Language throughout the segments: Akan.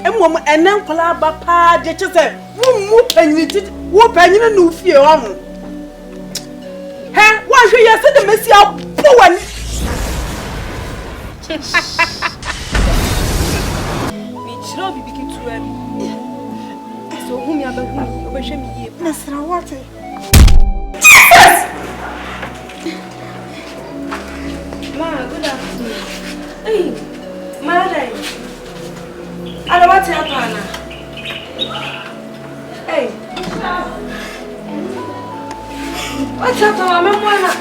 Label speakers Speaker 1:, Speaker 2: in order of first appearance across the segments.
Speaker 1: Emom enen kwala ba pa de chese mu panyini wo panyini no fie ho ho he wa hwe yese de mesi abo wani
Speaker 2: mi chiro bibi kitua bi so hu mi abahu obehwe mi yie
Speaker 1: nasra wate
Speaker 2: ma good afternoon hey madai ala wate hapana hey what's happening mama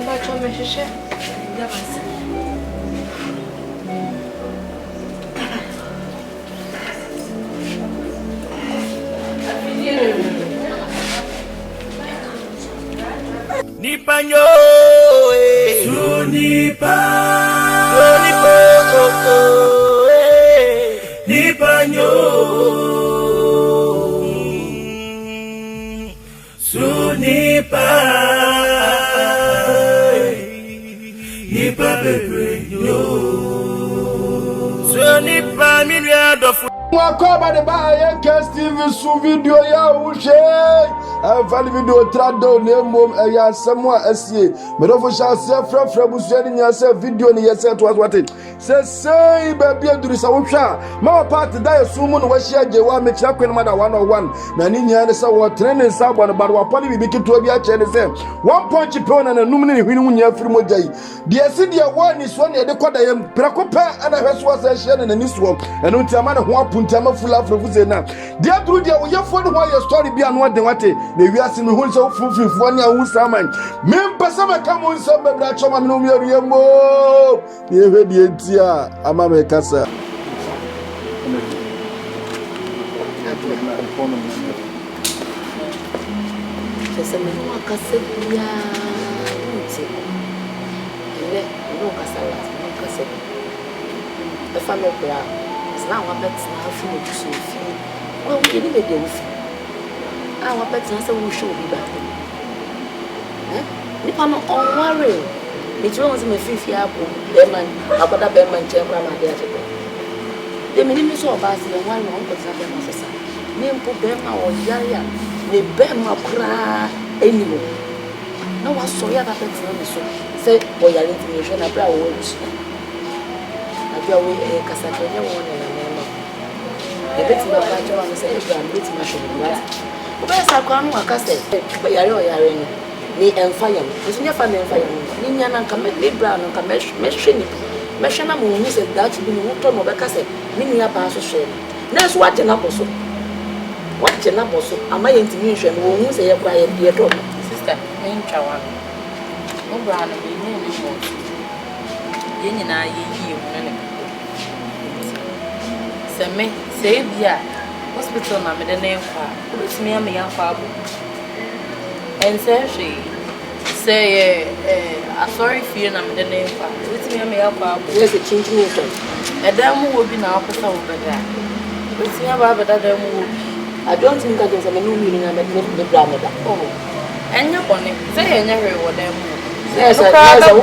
Speaker 2: mba chome shishe Gabasay
Speaker 3: Nipanyo Sunipa Nipanyo Sunipa Nipa bebe yo Sunipa miliardo
Speaker 4: Mwakoma de ba yefuo TV su video ya ushe afali video trado ne mom ya asemo asie medofo sha se frafra busu ni nya se video ni yese to aswate se baby aduru sa wohwa ma part da yesu mu no wahye Agyeiwaa me kira kwen mada 101 na ni nya ne se wo training sa bo ne ba wa pali bibi kito bi a che ne se 1 punch pe na nanum ne hwini mu nya firi mogai de esi de wo ni so ne de koda yem prako pe ana hweso sa hye ne nani so eno ntiama ne ho puntama fula afrofuze na dia duru dia yefuo ne ho ye story bia no de wate na wiase me ho so fufufuo ne ahu saman mempesa maka mo nso bebra choma me no mi yemo ye hwe die ntia ama me kasa
Speaker 5: Sasa me no akase bia nti ele no kasa la no kasa e fa me bra na wa bet na afu no so fi wa wo ni me de wo fi a wa bet na se wo show bi ba ni pa no on worry me tro won se me fi abo be man aboda be man chen bra ma de ate de me ni mi so ba se wa no on ko sa be ma so sa me mpo be ma o yaya ne be ma kra eni mo na wa so ya da bet na so se o yare ti me hwe na bra wo chi Adwoa kasa kenya wo ne na mema e beti ba ka jawa no se e bra beti ma show ni right o be sa kwa no akase be yare o yare ni ni emfa yam so nya fa me emfa yam ni nya na nka me bra no nka me hwe ni me hwe na mo hu se that bi ni wo to no be kase ni ni aba so hwe na so wa je na boso ama ye ntimi hwe no wo hu se ye kwa ye de do
Speaker 6: sister me ntwa wa no bra no be ni ni mo ye nyina ye yi wo ne me say bia hospital na me de na enfa obetimi am ya fa abo en say sorry fear na me de na enfa obetimi am ya fa abo
Speaker 5: yes a change me so
Speaker 6: edam wo bi na akosa wo beda obetimi aba beda dam wo bi
Speaker 5: I don't think that there's a new meaning na me de bra me da
Speaker 6: oh enya bone say enya hwe wo dam wo
Speaker 5: yes a wo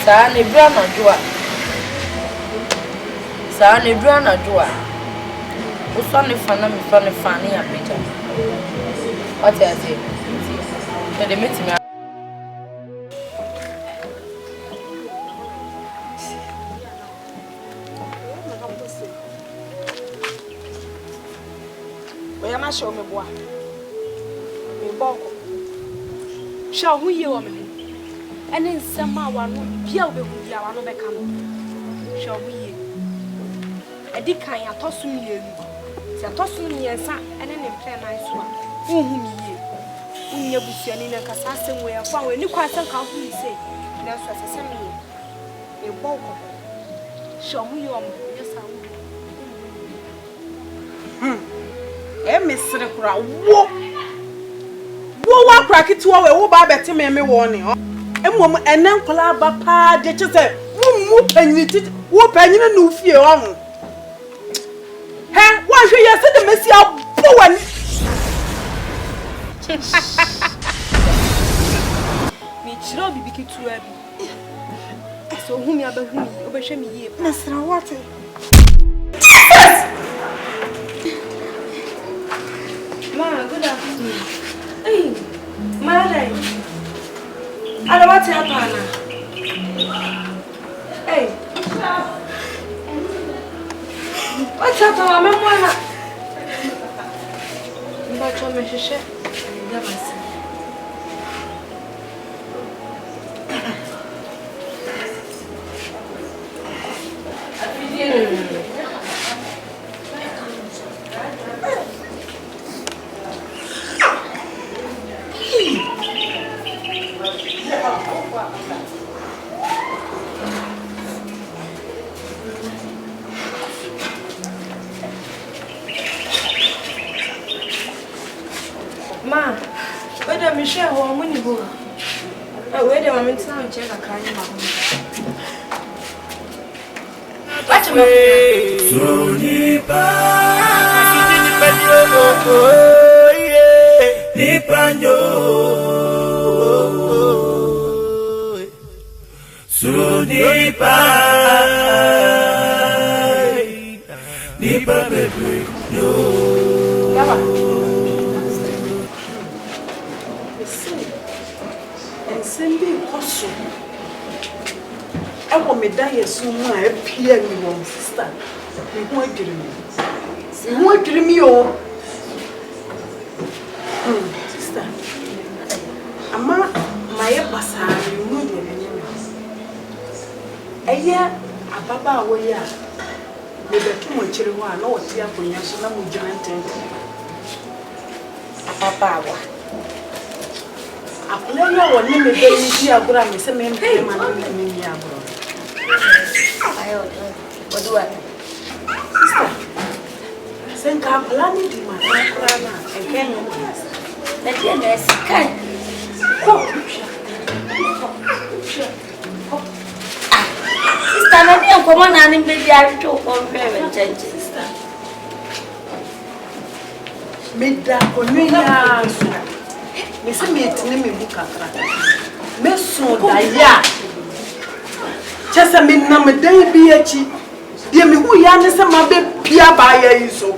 Speaker 6: sa ne bra na Adwoa sa ne bra na Adwoa uso ne fa na me fa ne fa ne ya picture what I say the meeting
Speaker 2: oya ma show me boa me boko show hu ye wo me ene nsema wa no bia wo be hu bia wa no be ka no show hu ye edi kan atosu mi elu ti atosu mi yensa ene ne mpe na iso a hu mi ye unya busua ni na kasa asem we afa we ni kwa san ka hu mi sei na so asese mi ye me boko show hu ye wo me yesa wo
Speaker 1: misre kura wo wa kura kitiwa we wo ba beti me wo ni emom enen kwala ba pa de chese mu panyini wo panyini no fie ho ho he wa hwe yese de mesi abo wani
Speaker 2: mi chiro bibi kitua bi so hu mi abahu obehwe mi yie
Speaker 1: nasra wate
Speaker 2: Hey, Mother. I don't want to help Anna. Hey. What's up, Mama? But you're my sister. Gabasay. Ma, where do we share our money go? Where do we check a car? What's I want me die so much. Pierre, me one sister. Me won't give me. You won't give me all. Sister, Ama, my Gabasay, you know the name. Aya, Ababa, we are. Me the too much children. No, what you are going to so now we join tent. Papa. Apollonia will name me baby. I got me some men pay my name. What do I? Sister, send Kaplan to my grandma and can you let your nest can. Sister, let me come on and maybe I took on very sister. Made that on me. Miss me to name me Bukaka. Miss so ya. Just a minute, I'm a day be a cheap. Dear me, who yarns my baby Pia by a so.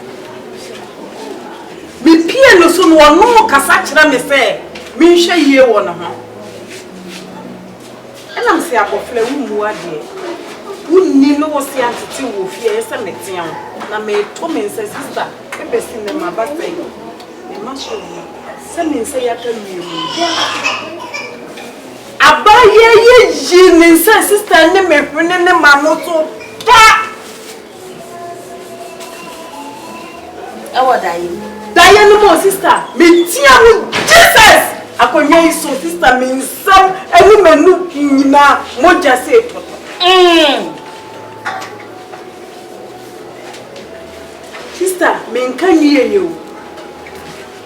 Speaker 2: Me Pia no soon one more Casachra me say, me share ye one of her. And I'm say about Fleur who are dear. Who need no was the answer to fear some mexian. Now may Tommy says sister, the best in my birthday. They must show you. Some men say I tell you. Abaye ye jini say sister ne me hwene ne mamoto pa daye no mo sister me tia mu Jesus akonya iso sister me nsam enu manu nyina moja say toto sister me nkan yiye o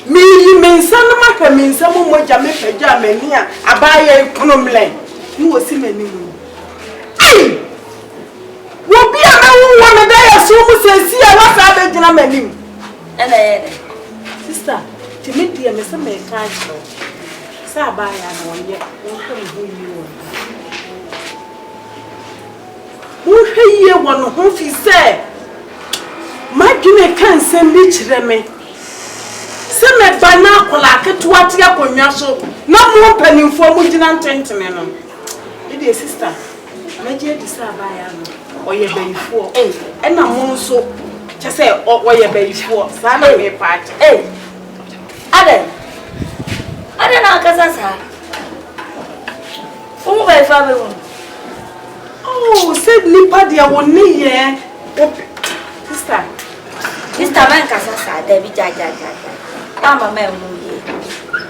Speaker 2: me mensana maka mensamo moja me peja mani a abaye ekonomle ni wosi mani mu ai wo bia na wo me da ya so mu sensi a wasa be gina mani ene sister timidi me se me ka cho sa abaye na wonye won ko mu yi wo hweye wono ho fi se madwene kan sem bi kire me me bana kola ketua tia konwa so na mo panimfo mu gina ntentene no e sister meje di sa ba ya no oye bayifo e na mo so che se oye bayifo sa na me part ade na kasa sa o ba fa be won oh said nipa dia woni ye sister man kasa sa da bi jaja Mama me muye.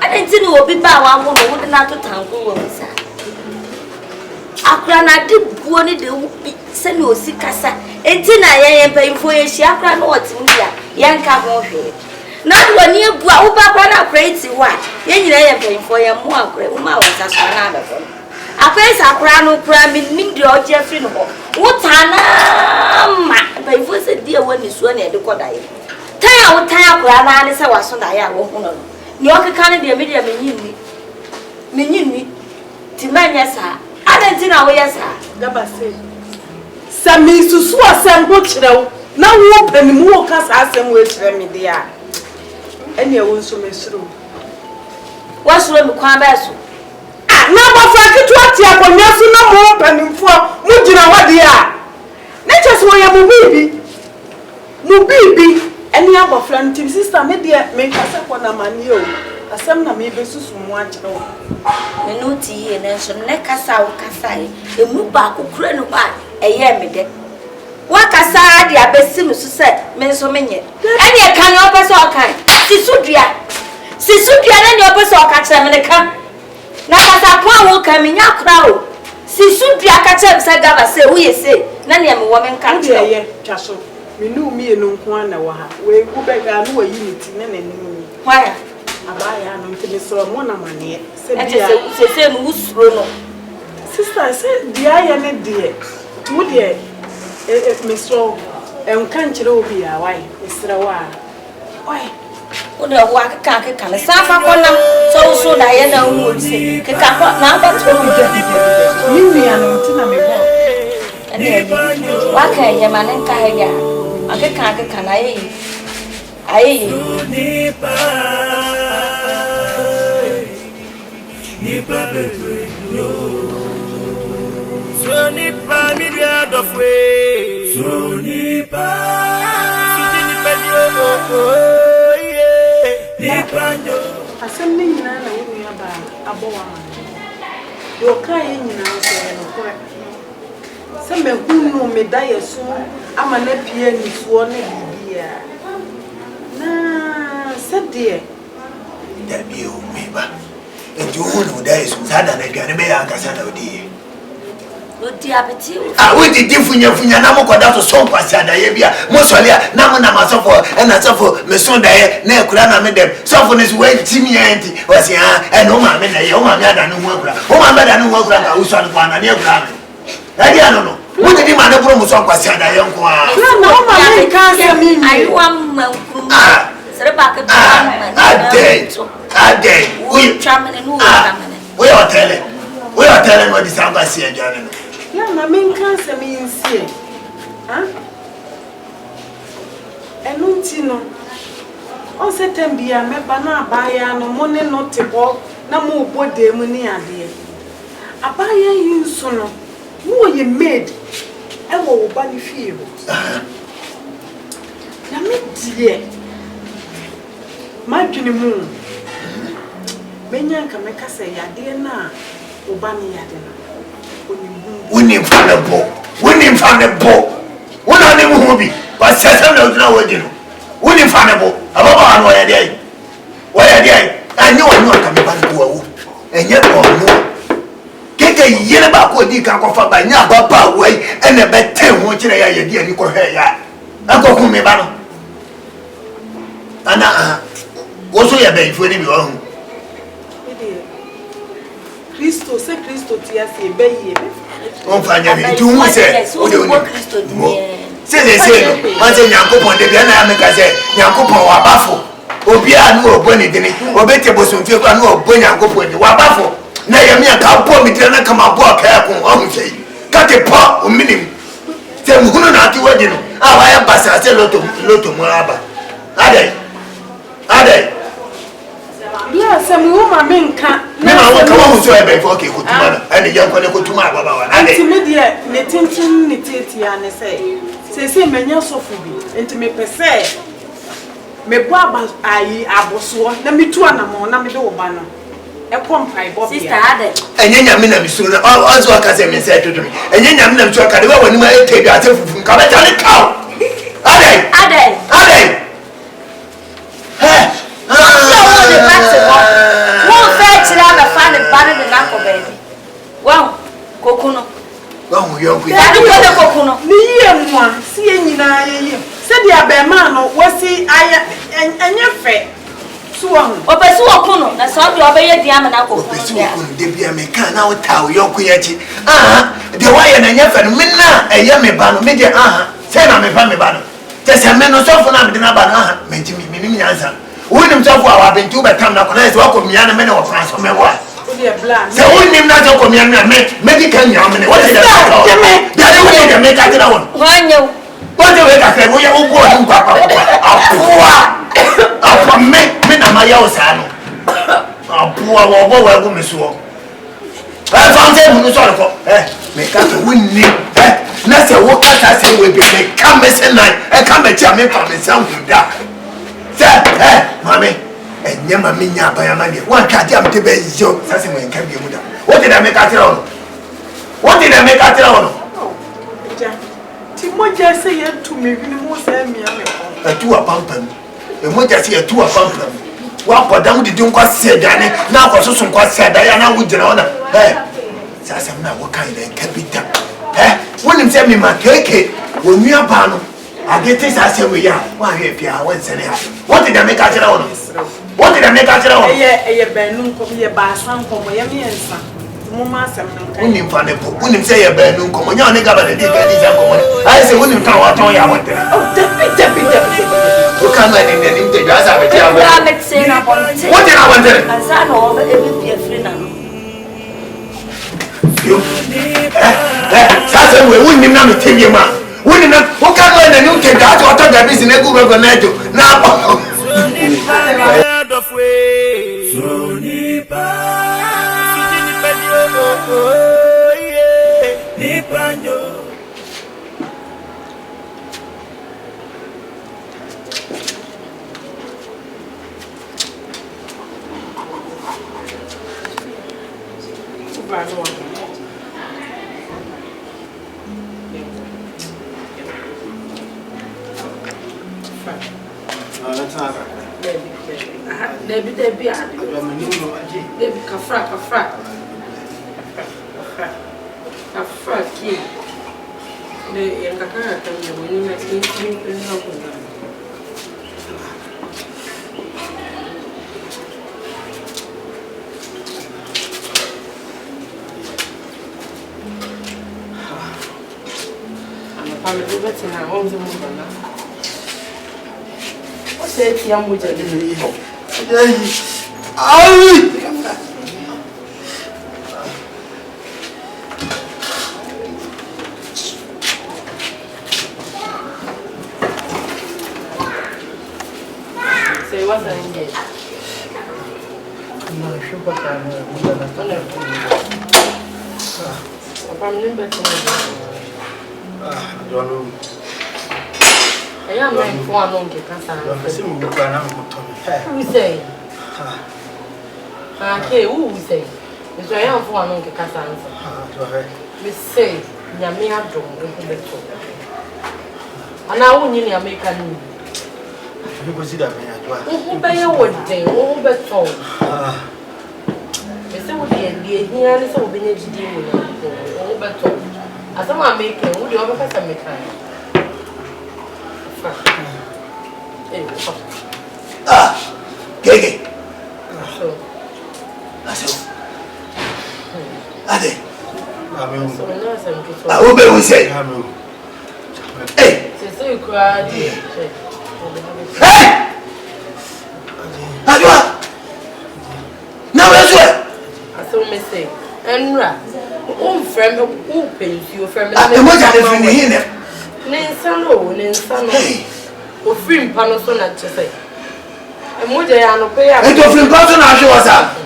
Speaker 2: Ade ntini obi ba wa mo no wo na to tanko wo nsa. Akura na de buo ni de wubi se ni osi kasa. Enti na yen payimfo ye hia akura na otim dia. Yen ka ho hwe. Na do ni ebua wo ba kwa na akura iti wa. Yen nyina yen payimfo ye mo akura wo ma wasa so na abefo. Afesa akura no kura mi nim de oje afri no ho. Wo tana ma payimfo se dia woni so na e de kodaye. Taya wo taya akura na ne se waso da ya wo hono no. Ni okeka ne de media menyinni. Ti manya sa. Adenti na wo yesa. Gabasay. Sami susu asem go kirewo. Na wo panimu wo kasa asem wo kire me dia. Ene wo nso mesuro.
Speaker 5: What's wrong with Quabasso?
Speaker 1: Na bafra ati akonya so na mo panimfo mo gina hode a na chese wo ya mo bibi eni abafra ntim sister me de me kasa ko na mani o asem na me besusu mo akere wo
Speaker 5: me no ti e na so ne kasa wo kasa e emu ba ko kure no ba eye me de wa kasa de abesim so se me so menye eni e kan yo pese o kan sisudua na ni o pese o ka kire me ne kan na kasa kwa wo ka me nya kra o sisudua ka kire se Gabasay wo ye se na ne me wo me kan kire
Speaker 1: ye twaso me nu mi enu nko ana wo ha we ku be ga no yi ni ti na nanim
Speaker 5: why
Speaker 1: abaya no ntimi so mo na mane se
Speaker 5: bia se no usuro no
Speaker 1: sister se dia ye ne de wo de me so enka nkire obi a why esra wa why
Speaker 5: o de wa kaka na safa kona so da ye na wo se kaka na ba to mi de
Speaker 1: mi ano ntina me bo
Speaker 5: wa ka ye manen ka ya akeka na ye
Speaker 3: Nipa bebe yo. So nipa mi dia dofwe. So nipa. Nipa yo. Nipa yo.
Speaker 1: Asem ni nyina na wo nua ba abowa ma. Do ka ye nyina so ye no kore. Se me hunu me da yeso ama na pie ni suo na bibia. Na se de
Speaker 7: Dabi o meba. Enti hunu da yeso sada na aduane be ya akasa na odi.
Speaker 5: odi apeti
Speaker 7: We did funya na mo koda to so kwasi adaye bia mo sole a na mo na masofo na sofo me so daye na ekura na me dem sofo ne so we timi enti wasi ha no ma me na ye o ma me ada no hu akura o ma me ada no hu akura ka wo so ado kwa na ne akura me adi ano no mo didi ma na bro mo so kwasi adaye nko a
Speaker 1: na o ma me kan se mi
Speaker 5: Agyeiwaa mankuru sere ba ka
Speaker 7: ade
Speaker 5: we chamene no chamene
Speaker 7: we hotel no di samba si aduane no
Speaker 1: ya na me kan se mi nsie ha enunti no o se tambia me ba na abaya no mo ne no tebo na mo obode mu ni ade abaya yinso no mo ye maid e wo ba ni fie na me die ma dwene mu menya nka me kasa yade na oba ni yade na
Speaker 7: Winning from the boat. Wona ne mu bi. Wa sesa na odina wodi no. Winning from the boat. Ababa anu ya dey. Wa ya dey. Anyi wonu aka me ba ko awu. Enye ko no. Keke yele ba ko di kan ko fa ba nya baba wai ene be ten ho kire ya ye di ani ko he ya. Akoko me ba no. Ana wo so ya be ifo ni bi wo hu.
Speaker 1: Kristo se Kristo tia se be ye be
Speaker 7: on fanya mi tu mu se o de oni se no ma se Nyankopon de bia na me ka se Nyankopon wa bafo obi anu obo ni dini obete bosomfie kwa anu obo Nyankopon ni wa bafo na ye mi aka bo mi dire na kama bo aka ko o mu sei ka te po o minim se mu hunu na ti wadi no a wa ya basa se loto mu aba ade
Speaker 1: ya se mu ma me nka
Speaker 7: na ma wo ka wo so e be fo ke kutuma na ene ya ko ne kutuma baba wa ade
Speaker 1: enti me de ne tintin ne tete ya ne se menya sofu bi enti me pese me bo aba ayi aboso na mitu anamo na me de wo ba no e kompai bo bia
Speaker 5: sister ade
Speaker 7: enye nyame na misu na also aka se me se totomi enye nyame na misu aka de wa wani ma e tebi ate fufu ka be tale kaw ade
Speaker 1: ni ye mwa si enyina ye se dia be ma no wasi aya enye fe so ho
Speaker 5: obesi wokuno na so de obeye dia ma na ko
Speaker 7: obesi wokuno de bia me kan na wota wo yonko yachi de wa ye na nya fe no me na eye me ba no me de se na me fa me ba no te se me no so fo na me de na ba no me ntimi me nim nyansa wonim so fo awa bentu be tam na ko na se wa ko mia na me ne wo fa so me wa se wonim na so ko mia na me medical nya me ne what is that that we dey make that one
Speaker 5: wanyo
Speaker 7: what do we got we ya wo go nkwa apa me na ma ya o sa no Adwoa wo bo wa go me so. Found them no sorry for. Me ka to win na se wo ka ta se we be me ka me se nan. Ka me tia me pa me san hu da. Say, mami, enye mami nya abaya ma de. Wan ka dia me te be yo. Sa se me ka bi mu da. What did I make out on? What did I make out on?
Speaker 1: Timoja say you to me, we must say me
Speaker 7: a two a pumping. And what I see a two a pumping. What but down the dunk was said, Danny. Now was some quite said, Diana would honor. Sassam now what kind of can be done. When him send me my cake, when we are pan, I get this as we are. Why, if you are once and a half. What did I make out on? What did I make out on?
Speaker 1: A benum come here by some from Miami and son. Mama,
Speaker 7: Wouldn't find a book, wouldn't say a bad noon, come on, you're never a deep I say, wouldn't come out on your want. Oh, deputy. Who come in and take us out of jail? What did I want? As I know, but it will be a free now. You, Sasson, we wouldn't even tell you, man. Wouldn't have, who come in and you take that or talk that business and go over now.
Speaker 3: Oh yeah, Nipanyo.
Speaker 6: Debbie, kafra. Kafra ki. Le yang kaka akan menjadi macam ini apa? Anak kami juga cina orang semua mana? Saya tiang muda ni. Say what's that in there? No, sugar can
Speaker 8: I don't know.
Speaker 6: I am going for a long who say? Okay, who say? It's I am for a long answer. Miss say, Yamia don't open the door. And I won't need American.
Speaker 8: You consider me
Speaker 6: who pay your word day, who bet all. Mr. Woody, here is all being a bet all. As I'm making, would you ever pass a mechanic?
Speaker 7: Gege. Ade. I will be say. Hey.
Speaker 6: Say you cried.
Speaker 7: Hey. Adwoa. Now let's go.
Speaker 6: I saw me say, Enra. Friend who pays you from
Speaker 7: the
Speaker 6: Ninsano, or free Panosona to say. And what they are not paying.
Speaker 7: And to free Panosona, she was up.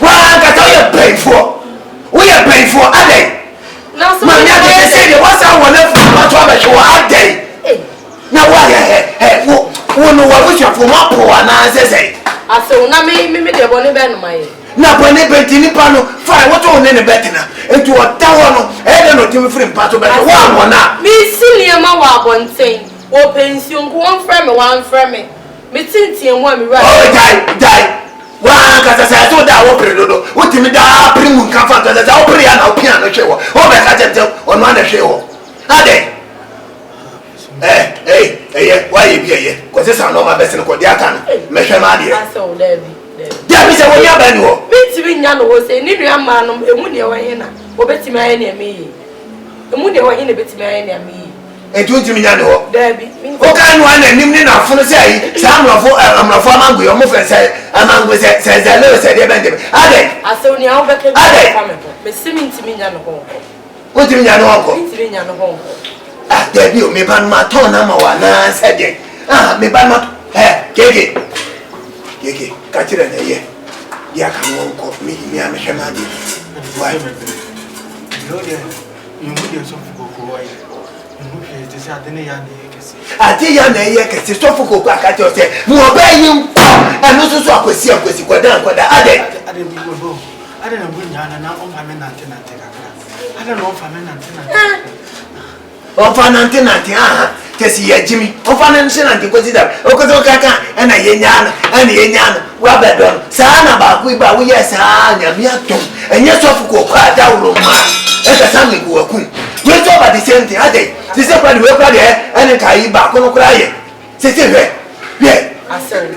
Speaker 7: Well, I tell you, paid for. We are paid for a day. Now, so I say, what's our one of show a day? Now, what no one wish you for my poor and I say, I saw Nami, the bonnet band my. Na bone betini pano fine what on ne betina etu otawo no e de no timi free pato beto wa mona
Speaker 6: mi senior ma wa bonten wo pension ko won frame me tintin mo mi right
Speaker 7: oh die wa kasa sa to da wo pre dodo wo timi da pre mu kan fa da wo pre ya na opia no hwe wo wo be ka tete ono na hwe wo ade why you be here ko se sa no ma bese ko dia kan me hwe ma de
Speaker 6: aso lebi
Speaker 7: Debbie said, "We are Benno.
Speaker 6: Between Yano was a Nidia man, a Munia Wayana, or Betty Mania me. The Munia Wayana Betty Mania me. And 20 million, Debbie. What kind one and Nimina for the say, some of I'm a farmer, we almost say, among with says the Lewis said, I saw now back at Miss Simmons to me on home. What do you mean, Uncle? Home. Ah, Debbie, me ban my tone, I'm a said it. Ah, me ban my Kiki. Catch it in here.
Speaker 7: ya kan won ko mi am hwema de why
Speaker 8: no de you dey so fuko why you dey just adene ya ne kesi
Speaker 7: ati ya na ye kesi so fuko ko akati o se mo ba yin anu so so akwesi kwada ade
Speaker 8: bi go ade na bunya na on fa me nante kakra ade na on fa me nante
Speaker 7: aha kesi ya jimi on fa nante ko sida o ko kaka ana ye nyana wa bedon sa na ba ku ba wo ye sa nya mi atom enye so fuko ko ada wuro ma e ka sa me ko ku we to ba the same thing ade se se kwa we kwa de ene ka yi ba ko no kra ye se we
Speaker 6: asel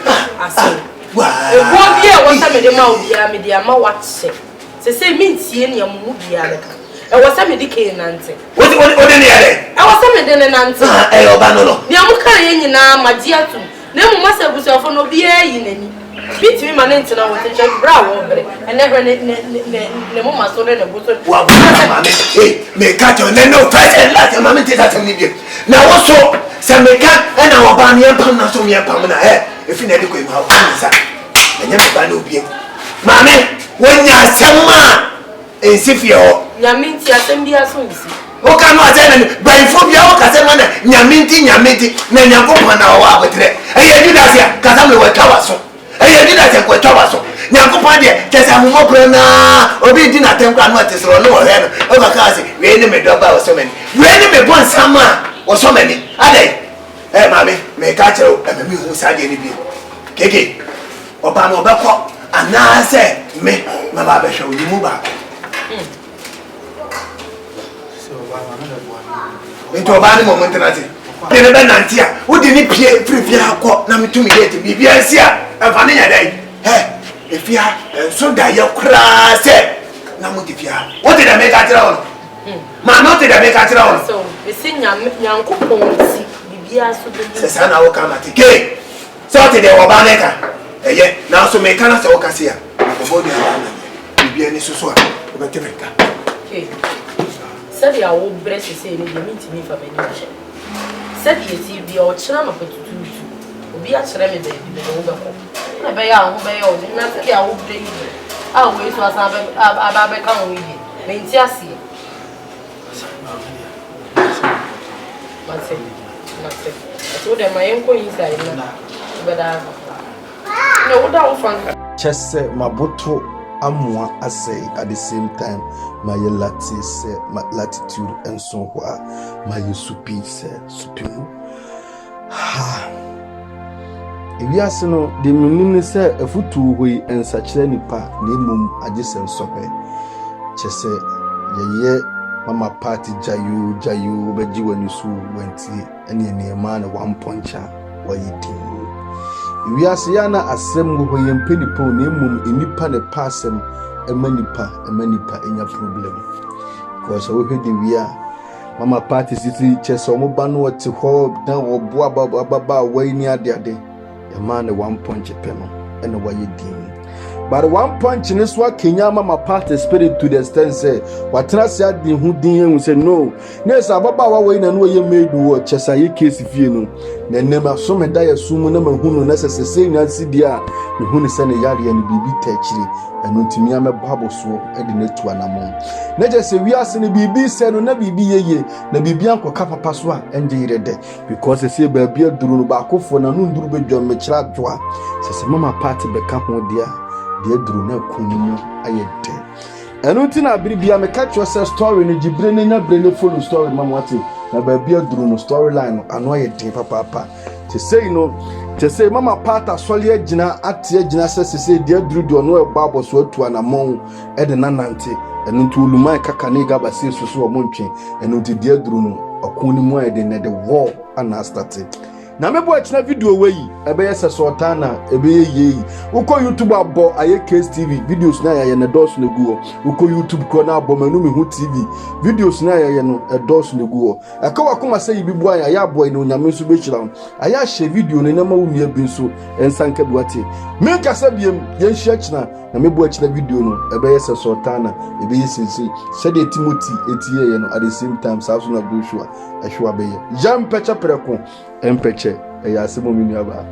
Speaker 7: wa
Speaker 6: e go bi e wasa me de ma obia me de ama watse se mi ntie ne amu bia le ka e wasa me de ke nante
Speaker 7: o de ne yare
Speaker 6: e wasa me de ne nante
Speaker 7: e oba no
Speaker 6: ne amu ka ye nyina magia tu ne mu masa busuafo no bia yi nani bitimi manenti na wote che bra wo bre ene hwe ne mu maso ne buso
Speaker 7: wa mama me ka to ne no first last mama te ta mi bi na wo so se me ka na wo ba ne pam na so me pam na e fi na de ko ma wo sa enye me ba na obi mama wonya sema ensifie ho
Speaker 6: nyaminti asem bia so nsi
Speaker 7: o ka no ase na baifo bia o ka se na nyaminti na nyankopon na wo abotre eye judas ya ka sa me wa tawa so eye judas ya ko tawa so nyankopon de kesa mo pro na obi di na tenkwa no atesoro no wo he no o ka se we ni me do ba wo so mani we ni me bon sama wo so mani ade mami me ka chero me hu sa de ni bi keke oba no be ko ana se me mama be hwe yi mu ba into oba ni mo montenate de ne be nantia wo de ni pie frifia akọ na metumi gate bibia sia afa ne nya dai efia so da ye kra se na mo tifia wo de me ka tira won ma no te de me ka tira won
Speaker 6: so we si nyankopon si bibia so de
Speaker 7: se sa na wo ka mate ke so te de oba ne ka eye na so me kana se wo ka sia obo de ala na bibia ni so a wo be te me ka
Speaker 6: okay said ya wo brese se ni de minti mi fa be ni che said ye ti bi o chira ma petutu obi a chira me be bi wo be ko na be ya ho be ya o na se ya wo bre yi a wo so asa be aba be ka wo yi me nti ase mate so de ma yen ko yi sai na be da no wo da wo fanka
Speaker 4: chese maboto amwa asay at the same time my lattice my latitude and so what my supi se supinu ha ewi ase no de munim se afutu hoi ensachire nipa na emum agese nsope chese yeye mama party jayu beji wani su wenti ene ma na one puncha wayidi ewi ase ya na asem ho yempenipo na emum enipa ne pasem emanipa enya problem because we hwe de wia mama party city chese omoba no wote ho na oboa baba wai ni ade man one punch peno and why you dim but one punch in this one Kenya mama party spirit to the extent say what trust ya di hu din say no yes ababa wa we na no ye made wo chesa ye case fie no na nema so me da ya sumu na mahunu na sese nya sidi a me hunu se ne yare ya ni bibi tachiri enu ntimi ame babo so e de netu anamo na je se wiase ne bibi se no na bibi yeye na bibi ankoka papa so a enje yirede because se ba bia duru no ba akofo na no nduru bedwa me kira doa sese mama party be ka ho dia de duru na kunimu ayede enu ti na bibia me catch yourself story ni jibre ne nya bre ne follow story mama wati na ba bia duru no storyline ano ayede papa to say no to say mama party sole agina ate agina sese de duru do no e babo so atu anamon e de nanante enu ti oluman kaka ne Gabasay so o montwe enu ti de duru no okunimu ayede ne de war ana started na mebo achina video we yi ebe yesa sotana ebe yeyi uko YouTube abo AY3CASE TV videos na ya na dos na guo uko YouTube ko na abo manu me hu TV videos na ya no dos na guo aka wakoma say bibu aya ya abo ina onyame so be chira aya she video ne na ma wu mia bi so ensanka biwate me kasa biem ye hia china na mebo achina video no ebe yesa sotana ebe yesinsi sede Timothy etie ye no at the same time saso na Joshua ehwa be ye jam pecha preko empeche ya asemo mini aba